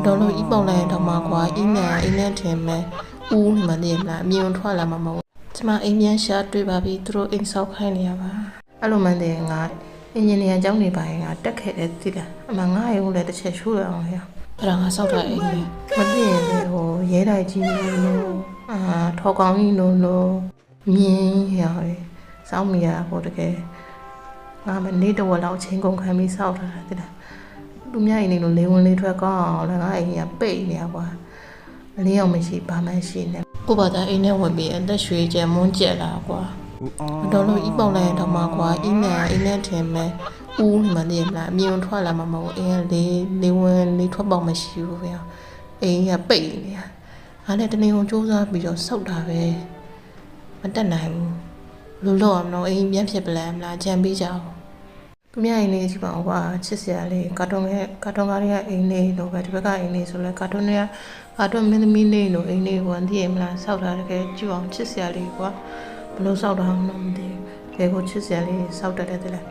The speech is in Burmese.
တော်လို့ဤပုံလိုက်တော့မှာကွာအင်းနဲ့ထင်မဲ့ဦးမနေလားအမြင်ထွက်လာမှာမဟုတ်ကျမအိမ်ပြန်ရှာတွေ့ပါပြီသူတို့အိမ်ဆောက်ခိုင်းနေရပါအဲ့လိုမှန်းတယ်ငါအင်ဂျင်နီယာကျောင်းနေပါရင်ငါတက်ခဲ့တယ်သိလားအမှငါ့ရုံလည်းတစ်ချက်ရှိုးရအောင်ဟဲ့အဲ့ဒါငါဆောက်တာအိမ်လေမသိရင်လေဟိုရဲတိုက်ကြီးလို့ထော်ကောင်းကြီးလို့မြင်းရစောင်းမရဟိုတကယ်ငါမနေ့တော့လောက်ချင်းကုန်ခံပြီးဆောက်ထားတာသိလားသူများအိမ်လေးလိုလေးဝင်လေးထွက်ကောင်းအောင်လည်းငါအိမ်ကပိတ်နေရကွာလေးအောင်မရှိဘာမှရှိနေကိုဘာသာအိမ်နဲ့ဝင်ပြီးအသက်ရွှေကျမွန်းကျက်လာကွာတော်လို့ဤပုံလိုက်တော့မှာကွာအင်းနဲ့ထင်မဲ့ဦးမနေလားအမြင်ထွက်လာမှာမဟုတ်အင်းလေးဝင်လေးထွက်ပေါက်မရှိဘူးဗျာအိမ်ကပိတ်နေရအားနဲ့တနေ့ကုန်စူးစမ်းပြီးတော့စောက်တာပဲမတက်နိုင်ဘူးလို့အောင်တော့အိမ်ပြန်ဖြစ်ပလန်မလားကြံပေးကြအောင်သူများအိမ်လေးကြည့်ပါဦးကွာချစ်စရာလေးကာတွန်းကားတွေကအိမ်လေးလို့ပဲဒီဘက်ကအိမ်လေးဆိုလဲကာတွန်းမင်းသမီးလေးလို့အိမ်လေးကိုသိရမလားစောက်တာတကယ်ကြည့်အောင်ချစ်စရာလေးကွာဘလို့စောက်တာမှမသိဘူးတကယ်ကိုချစ်စရာလေးစောက်တတ်တယ်လေ